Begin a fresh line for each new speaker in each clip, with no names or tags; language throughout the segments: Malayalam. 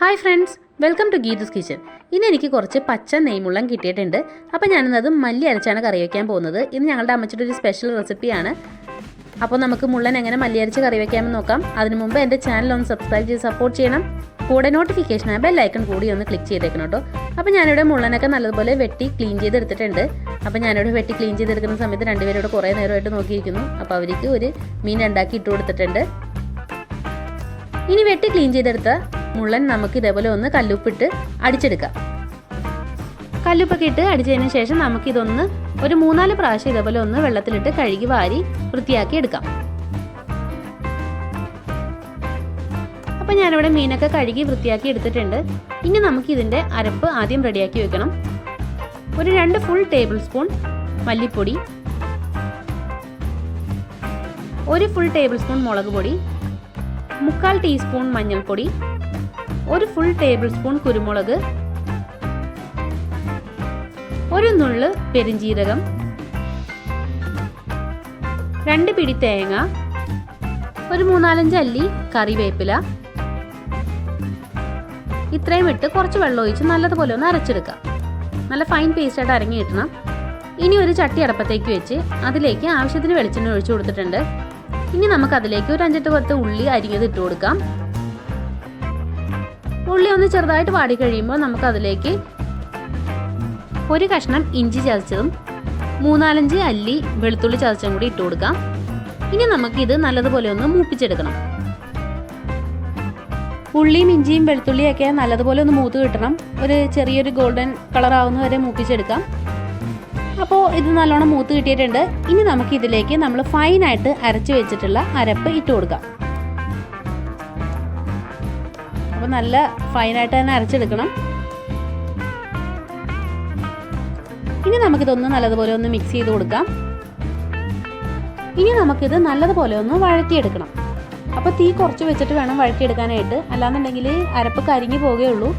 Hi friends, welcome to Geethu's kitchen. ഇന്ന് എനിക്ക് കുറച്ച് പച്ച നെയ്മുള്ളൻ കിട്ടിയിട്ടുണ്ട്. അപ്പോൾ ഞാനിന്നത് മല്ലി അരച്ചാണ് കറി വയ്ക്കാൻ പോകുന്നത്. ഇന്ന് ഞങ്ങളുടെ അമ്മച്ചിയുടെ ഒരു സ്പെഷ്യൽ റെസിപ്പിയാണ്. അപ്പോൾ നമുക്ക് മുള്ളൻ എങ്ങനെ മല്ലി അരച്ച് കറി വയ്ക്കാമെന്ന് നോക്കാം. അതിന് മുമ്പ് എൻ്റെ ചാനൽ ഒന്ന് സബ്സ്ക്രൈബ് ചെയ്ത് സപ്പോർട്ട് ചെയ്യണം. കൂടെ നോട്ടിഫിക്കേഷനായ ബെൽ ഐക്കൺ കൂടി ഒന്ന് ക്ലിക്ക് ചെയ്തേക്കണം കേട്ടോ. അപ്പോൾ ഞാനിവിടെ മുള്ളനൊക്കെ നല്ലതുപോലെ വെട്ടി ക്ലീൻ ചെയ്തെടുത്തിട്ടുണ്ട്. അപ്പോൾ ഞാനിവിടെ വെട്ടി ക്ലീൻ ചെയ്തെടുക്കുന്ന സമയത്ത് രണ്ടുപേരോട് കുറേ നേരമായിട്ട് നോക്കിയിരിക്കുന്നു. അപ്പോൾ അവർക്ക് ഒരു മീൻ ഉണ്ടാക്കി ഇട്ട് കൊടുത്തിട്ടുണ്ട്. ഇനി വെട്ടി ക്ലീൻ ചെയ്തെടുത്ത മുള്ളൻ നമുക്ക് ഇതേപോലെ ഒന്ന് കല്ലുപ്പിട്ട് അടിച്ചെടുക്കാം. കല്ലുപ്പൊക്കെ ഇട്ട് അടിച്ചതിന് ശേഷം നമുക്കിതൊന്ന് ഒരു 3-4 പ്രാവശ്യം ഇതേപോലെ ഒന്ന് വെള്ളത്തിലിട്ട് കഴുകി വാരി വൃത്തിയാക്കി എടുക്കാം. അപ്പം ഞാനിവിടെ മീനൊക്കെ കഴുകി വൃത്തിയാക്കി എടുത്തിട്ടുണ്ട്. ഇനി നമുക്കിതിൻ്റെ അരപ്പ് ആദ്യം റെഡിയാക്കി വെക്കണം. ഒരു 2 ഫുൾ ടേബിൾ സ്പൂൺ മല്ലിപ്പൊടി, 1 ഫുൾ ടേബിൾ സ്പൂൺ മുളക് പൊടി, 1/4 ടീസ്പൂൺ മഞ്ഞൾപ്പൊടി, 1 ഫുൾ ടേബിൾ സ്പൂൺ കുരുമുളക്, 1 നുള്ള് പെരിഞ്ജീരകം, 2 പിടി തേങ്ങ, ഒരു 3-4 അല്ലി കറിവേപ്പില, ഇത്രയും ഇട്ട് കുറച്ച് വെള്ളം ഒഴിച്ച് നല്ലതുപോലെ ഒന്ന് അരച്ചെടുക്കാം. നല്ല ഫൈൻ പേസ്റ്റായിട്ട് അരങ്ങി കിട്ടണം. ഇനി ഒരു ചട്ടി അടപ്പത്തേക്ക് വെച്ച് അതിലേക്ക് ആവശ്യത്തിന് വെളിച്ചെണ്ണ ഒഴിച്ചു കൊടുത്തിട്ടുണ്ട്. ഇനി നമുക്കതിലേക്ക് ഒരു 5-10 ഉള്ളി അരിഞ്ഞത് ഇട്ട് കൊടുക്കാം. ഉള്ളി ഒന്ന് ചെറുതായിട്ട് വാടി കഴിയുമ്പോൾ നമുക്കതിലേക്ക് ഒരു കഷ്ണം ഇഞ്ചി ചതച്ചതും 3-4 അല്ലി വെളുത്തുള്ളി ചതച്ചതും കൂടി ഇട്ട് കൊടുക്കാം. ഇനി നമുക്കിത് നല്ലതുപോലെ ഒന്ന് മൂപ്പിച്ചെടുക്കണം. ഉള്ളിയും ഇഞ്ചിയും വെളുത്തുള്ളിയും ഒക്കെ നല്ലതുപോലെ ഒന്ന് മൂത്ത് കിട്ടണം. ഒരു ചെറിയൊരു ഗോൾഡൻ കളർ ആവുന്ന വരെ മൂപ്പിച്ചെടുക്കാം. അപ്പോൾ ഇത് നല്ലോണം മൂത്ത് കിട്ടിയിട്ടുണ്ട്. ഇനി നമുക്കിതിലേക്ക് നമ്മൾ ഫൈനായിട്ട് അരച്ച് വെച്ചിട്ടുള്ള അരപ്പ് ഇട്ട് കൊടുക്കാം. അപ്പോൾ നല്ല ഫൈനായിട്ട് തന്നെ അരച്ചെടുക്കണം. ഇനി നമുക്കിതൊന്ന് നല്ലതുപോലെ ഒന്ന് മിക്സ് ചെയ്ത് കൊടുക്കാം. ഇനി നമുക്കിത് നല്ലതുപോലെ ഒന്ന് വഴറ്റിയെടുക്കണം. അപ്പോൾ തീ കുറച്ച് വെച്ചിട്ട് വേണം വഴറ്റിയെടുക്കാനായിട്ട്. അല്ലാന്നുണ്ടെങ്കിൽ അരപ്പ് കരിഞ്ഞു പോവുകയുള്ളൂ.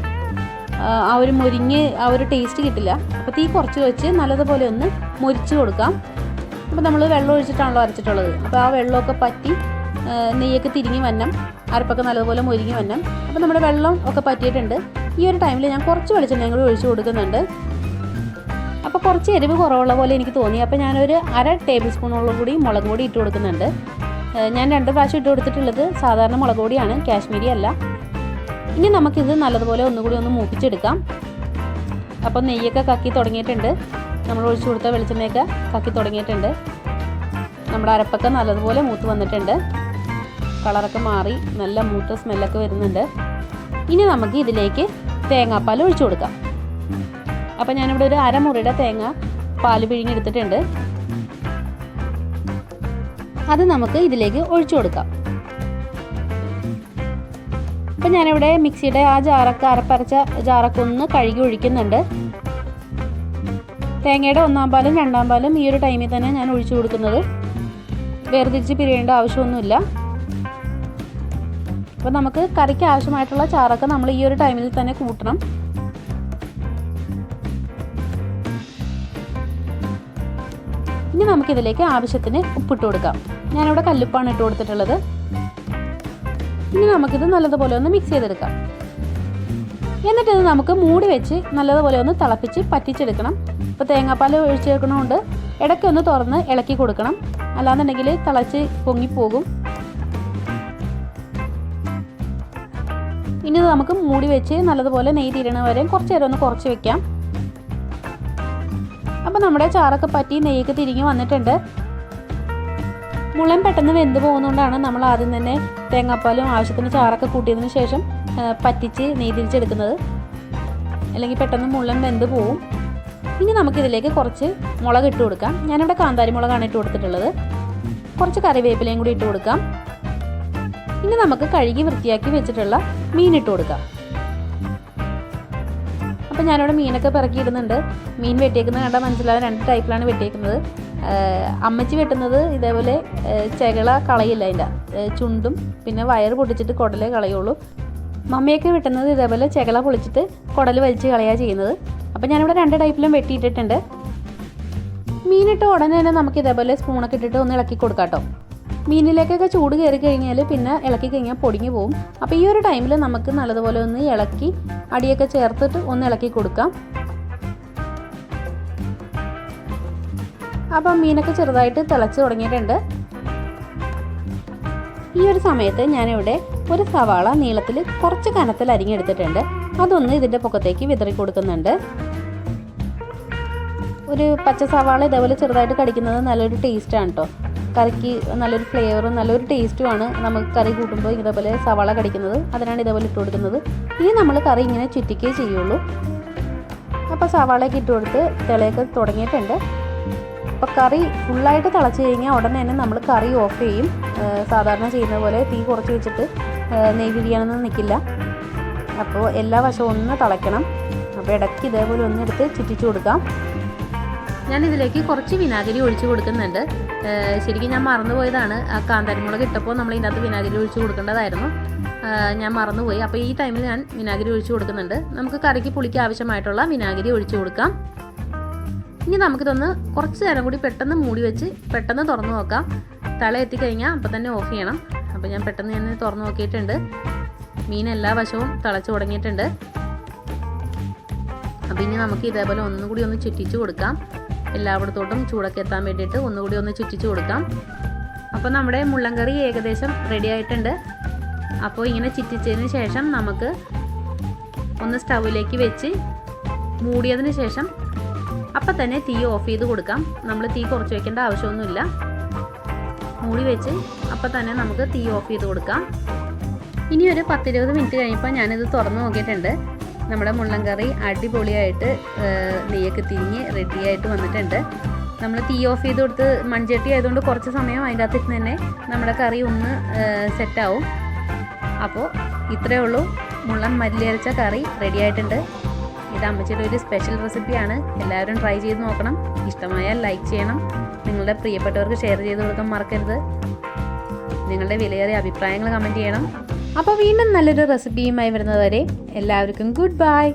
ആ ഒരു ടേസ്റ്റ് കിട്ടില്ല. അപ്പോൾ തീ കുറച്ച് വെച്ച് നല്ലതുപോലെ ഒന്ന് മൊരിച്ച് കൊടുക്കാം. അപ്പോൾ നമ്മൾ വെള്ളം ഒഴിച്ചിട്ടാണല്ലോ അരച്ചിട്ടുള്ളത്. അപ്പോൾ ആ വെള്ളമൊക്കെ പറ്റി നെയ്യൊക്കെ തിരിഞ്ഞ് വന്നം, അരപ്പൊക്കെ നല്ലതുപോലെ മൊരിഞ്ഞ് വന്നം. അപ്പോൾ നമ്മുടെ വെള്ളം ഒക്കെ പറ്റിയിട്ടുണ്ട്. ഈ ഒരു ടൈമിൽ ഞാൻ കുറച്ച് വെളിച്ചെണ്ണയും കൂടി ഒഴിച്ച് കൊടുക്കുന്നുണ്ട്. അപ്പോൾ കുറച്ച് എരിവ് കുറവുള്ള പോലെ എനിക്ക് തോന്നി. അപ്പോൾ ഞാനൊരു 1/2 ടേബിൾ സ്പൂണോളം കൂടി മുളക് പൊടി ഇട്ട് കൊടുക്കുന്നുണ്ട്. ഞാൻ 2 പ്രാവശ്യം ഇട്ട് കൊടുത്തിട്ടുള്ളത് സാധാരണ മുളക് പൊടിയാണ്, കാശ്മീരി അല്ല. ഇനി നമുക്കിത് നല്ലതുപോലെ ഒന്നുകൂടി ഒന്ന് മൂപ്പിച്ചെടുക്കാം. അപ്പോൾ നെയ്യൊക്കെ കക്കി തുടങ്ങിയിട്ടുണ്ട്. നമ്മൾ ഒഴിച്ചു കൊടുത്ത വെളിച്ചെണ്ണയൊക്കെ കക്കി തുടങ്ങിയിട്ടുണ്ട്. നമ്മുടെ അരപ്പൊക്കെ നല്ലതുപോലെ മൂത്ത് വന്നിട്ടുണ്ട്. കളറൊക്കെ മാറി നല്ല മൂത്ത സ്മെല്ലൊക്കെ വരുന്നുണ്ട്. ഇനി നമുക്ക് ഇതിലേക്ക് തേങ്ങാപ്പാൽ ഒഴിച്ചു കൊടുക്കാം. അപ്പോൾ ഞാനിവിടെ ഒരു 1/2 മുറിയുടെ തേങ്ങ പാൽ പിഴിഞ്ഞെടുത്തിട്ടുണ്ട്. അത് നമുക്ക് ഇതിലേക്ക് ഒഴിച്ചു കൊടുക്കാം. അപ്പം ഞാനിവിടെ മിക്സിയുടെ ആ അരപ്പരച്ച ജാറൊക്കെ ഒന്ന് കഴുകി ഒഴിക്കുന്നുണ്ട്. തേങ്ങയുടെ 1-ാം പാലും 2-ാം പാലും ഈ ഒരു ടൈമിൽ തന്നെ ഞാൻ ഒഴിച്ചു കൊടുക്കുന്നത്. വേർതിരിച്ച് പിരിയേണ്ട ആവശ്യമൊന്നുമില്ല. അപ്പോൾ നമുക്ക് കറിക്ക് ആവശ്യമായിട്ടുള്ള ചാറൊക്കെ നമ്മൾ ഈ ഒരു ടൈമിൽ തന്നെ കൂട്ടണം. ഇനി നമുക്കിതിലേക്ക് ആവശ്യത്തിന് ഉപ്പിട്ട് കൊടുക്കാം. ഞാനിവിടെ കല്ലുപ്പാണ് ഇട്ട് കൊടുത്തിട്ടുള്ളത്. ഇനി നമുക്കിത് നല്ലതുപോലെ ഒന്ന് മിക്സ് ചെയ്തെടുക്കാം. എന്നിട്ടിത് നമുക്ക് മൂടി വെച്ച് നല്ലതുപോലെ ഒന്ന് തിളപ്പിച്ച് പറ്റിച്ചെടുക്കണം. ഇപ്പോൾ തേങ്ങാപ്പാൽ ഒഴിച്ചെടുക്കണതുകൊണ്ട് ഇടയ്ക്കൊന്ന് തുറന്ന് ഇളക്കി കൊടുക്കണം. അല്ലാന്നുണ്ടെങ്കിൽ തിളച്ച് പൊങ്ങിപ്പോകും. ഇനി നമുക്ക് മൂടി വെച്ച് നല്ലതുപോലെ നെയ്യ് തീരണ വരെ കുറച്ച് നേരം ഒന്ന് കുറച്ച് വെക്കാം. അപ്പോൾ നമ്മുടെ ചാറൊക്കെ പറ്റി നെയ്യൊക്കെ തിരിഞ്ഞ് വന്നിട്ടുണ്ട്. മുള്ളൻ പെട്ടെന്ന് വെന്ത് പോകുന്നതുകൊണ്ടാണ് നമ്മൾ ആദ്യം തന്നെ തേങ്ങാപ്പാലും ആവശ്യത്തിന് ചാറൊക്കെ കൂട്ടിയതിന് ശേഷം പറ്റിച്ച് നെയ്യ് തിരിച്ചെടുക്കുന്നത്. അല്ലെങ്കിൽ പെട്ടെന്ന് മുള്ളൻ വെന്ത് പോവും. ഇനി നമുക്കിതിലേക്ക് കുറച്ച് മുളക് ഇട്ട് കൊടുക്കാം. ഞാനിവിടെ കാന്താരി മുളകാണ് ഇട്ട് കൊടുത്തിട്ടുള്ളത്. കുറച്ച് കറിവേപ്പിലയും കൂടി ഇട്ട് കൊടുക്കാം. ഇനി നമുക്ക് കഴുകി വൃത്തിയാക്കി വെച്ചിട്ടുള്ള മീൻ ഇട്ട് കൊടുക്കാം. അപ്പോൾ ഞാനിവിടെ മീനൊക്കെ പിറക്കിയിടുന്നുണ്ട്. മീൻ വെട്ടിയേക്കുന്നത് കണ്ടാൽ മനസ്സിലാവും 2 ടൈപ്പിലാണ് വെട്ടിയേക്കുന്നത്. അമ്മച്ചി വെട്ടുന്നത് ഇതേപോലെ ചെകള കളയില്ല, അതിൻ്റെ ചുണ്ടും പിന്നെ വയറ് പൊട്ടിച്ചിട്ട് കുടലേ കളയുള്ളൂ. മമ്മിയൊക്കെ വെട്ടുന്നത് ഇതേപോലെ ചെകള പൊളിച്ചിട്ട് കുടൽ വലിച്ച് കളയാണ് ചെയ്യുന്നത്. അപ്പോൾ ഞാനിവിടെ 2 ടൈപ്പിലും വെട്ടിയിട്ടിട്ടുണ്ട്. മീനിട്ട് ഉടനെ തന്നെ നമുക്ക് ഇതേപോലെ സ്പൂണൊക്കെ ഇട്ടിട്ട് ഒന്ന് ഇളക്കി കൊടുക്കാം കേട്ടോ. മീനിലേക്കൊക്കെ ചൂട് കയറി കഴിഞ്ഞാൽ പിന്നെ ഇളക്കി കഴിഞ്ഞാൽ പൊടിഞ്ഞു പോകും. അപ്പോൾ ഈ ഒരു ടൈമിൽ നമുക്ക് നല്ലതുപോലെ ഒന്ന് ഇളക്കി അടിയൊക്കെ ചേർത്തിട്ട് ഒന്ന് ഇളക്കി കൊടുക്കാം. അപ്പം മീനൊക്കെ ചെറുതായിട്ട് തിളച്ച് തുടങ്ങിയിട്ടുണ്ട്. ഈ ഒരു സമയത്ത് ഞാനിവിടെ ഒരു സവാള നീളത്തിൽ കുറച്ച് കനത്തിൽ അരിഞ്ഞെടുത്തിട്ടുണ്ട്. അതൊന്ന് ഇതിൻ്റെ പൊക്കത്തേക്ക് വിതറി കൊടുക്കുന്നുണ്ട്. ഒരു പച്ച സവാള ഇതേപോലെ ചെറുതായിട്ട് കടിക്കുന്നത് നല്ലൊരു ടേസ്റ്റാണ് കേട്ടോ. കറിക്ക് നല്ലൊരു ഫ്ലേവറും നല്ലൊരു ടേസ്റ്റുമാണ് നമുക്ക് കറി കൂട്ടുമ്പോൾ ഇതേപോലെ സവാള കടിക്കുന്നത്. അതിനാണ് ഇതേപോലെ ഇട്ട് കൊടുക്കുന്നത്. ഇനി നമ്മൾ കറി ഇങ്ങനെ ചുറ്റിക്കേ ചെയ്യുള്ളൂ. അപ്പോൾ സവാളയൊക്കെ ഇട്ട് കൊടുത്ത് തിളയൊക്കെ തുടങ്ങിയിട്ടുണ്ട്. അപ്പോൾ കറി ഫുള്ളായിട്ട് തിളച്ച് കഴിഞ്ഞാൽ ഉടനെ തന്നെ നമ്മൾ കറി ഓഫ് ചെയ്യും. സാധാരണ ചെയ്യുന്ന പോലെ തീ കുറച്ച് വെച്ചിട്ട് നെയ്യ് പിരിയാനൊന്നും നിൽക്കില്ല. അപ്പോൾ എല്ലാ വശവും ഒന്ന് തിളയ്ക്കണം. അപ്പോൾ ഇടയ്ക്ക് ഇതേപോലെ ഒന്നെടുത്ത് ചുറ്റിച്ചു കൊടുക്കാം. ഞാനിതിലേക്ക് കുറച്ച് വിനാഗിരി ഒഴിച്ച് കൊടുക്കുന്നുണ്ട്. ശരിക്കും ഞാൻ മറന്നുപോയതാണ്. ആ കാന്താരിമുളക് ഇട്ടപ്പോൾ നമ്മൾ ഇതിനകത്ത് വിനാഗിരി ഒഴിച്ച് കൊടുക്കേണ്ടതായിരുന്നു. ഞാൻ മറന്നുപോയി. അപ്പോൾ ഈ ടൈമിൽ ഞാൻ വിനാഗിരി ഒഴിച്ച് കൊടുക്കുന്നുണ്ട്. നമുക്ക് കറിക്ക് പുളിക്ക് ആവശ്യമായിട്ടുള്ള വിനാഗിരി ഒഴിച്ച് കൊടുക്കാം. ഇനി നമുക്കിതൊന്ന് കുറച്ച് നേരം കൂടി പെട്ടെന്ന് മൂടി വെച്ച് പെട്ടെന്ന് തുറന്ന് നോക്കാം. തള എത്തിക്കഴിഞ്ഞാൽ അപ്പോൾ തന്നെ ഓഫ് ചെയ്യണം. അപ്പോൾ ഞാൻ പെട്ടെന്ന് തുറന്ന് നോക്കിയിട്ടുണ്ട്. മീൻ എല്ലാ വശവും തിളച്ച് തുടങ്ങിയിട്ടുണ്ട്. അപ്പോൾ ഇനി നമുക്ക് ഇതേപോലെ ഒന്നുകൂടി ഒന്ന് ചുറ്റിച്ച് കൊടുക്കാം. എല്ലായിടത്തോട്ടും ചൂടൊക്കെ എത്താൻ വേണ്ടിയിട്ട് ഒന്നുകൂടി ഒന്ന് ചുറ്റിച്ച് കൊടുക്കാം. അപ്പോൾ നമ്മുടെ മുള്ളൻ കറി ഏകദേശം റെഡി ആയിട്ടുണ്ട്. അപ്പോൾ ഇങ്ങനെ ചുറ്റിച്ചതിന് ശേഷം നമുക്ക് ഒന്ന് സ്റ്റൗവിലേക്ക് വെച്ച് മൂടിയതിന് ശേഷം അപ്പം തന്നെ തീ ഓഫ് ചെയ്ത് കൊടുക്കാം. നമ്മൾ തീ കുറച്ച് വയ്ക്കേണ്ട ആവശ്യമൊന്നുമില്ല. മൂടി വെച്ച് അപ്പം തന്നെ നമുക്ക് തീ ഓഫ് ചെയ്ത് കൊടുക്കാം. ഇനി ഒരു 10-20 മിനിറ്റ് കഴിഞ്ഞപ്പോൾ ഞാനിത് തുറന്ന് നോക്കിയിട്ടുണ്ട്. നമ്മുടെ മുള്ളൻ കറി അടിപൊളിയായിട്ട് നെയ്യൊക്കെ തിരിഞ്ഞ് റെഡിയായിട്ട് വന്നിട്ടുണ്ട്. നമ്മൾ തീ ഓഫ് ചെയ്ത് കൊടുത്ത് മൺചട്ടി ആയതുകൊണ്ട് കുറച്ച് സമയം അതിൻ്റെ അകത്ത് തന്നെ നമ്മുടെ കറി ഒന്ന് സെറ്റാവും. അപ്പോൾ ഇത്രയേ ഉള്ളൂ. മുള്ളൻ മല്ലി അരച്ച കറി റെഡി ആയിട്ടുണ്ട്. ഇത് അമ്മച്ചിയുടെ ഒരു സ്പെഷ്യൽ റെസിപ്പിയാണ്. എല്ലാവരും ട്രൈ ചെയ്ത് നോക്കണം. ഇഷ്ടമായാൽ ലൈക്ക് ചെയ്യണം. നിങ്ങളുടെ പ്രിയപ്പെട്ടവർക്ക് ഷെയർ ചെയ്ത് കൊടുക്കാൻ മറക്കരുത്. നിങ്ങളുടെ വിലയേറിയ അഭിപ്രായങ്ങൾ കമൻറ്റ് ചെയ്യണം. അപ്പോൾ വീണ്ടും നല്ലൊരു റെസിപ്പിയുമായി വരുന്നതുവരെ എല്ലാവർക്കും ഗുഡ് ബൈ.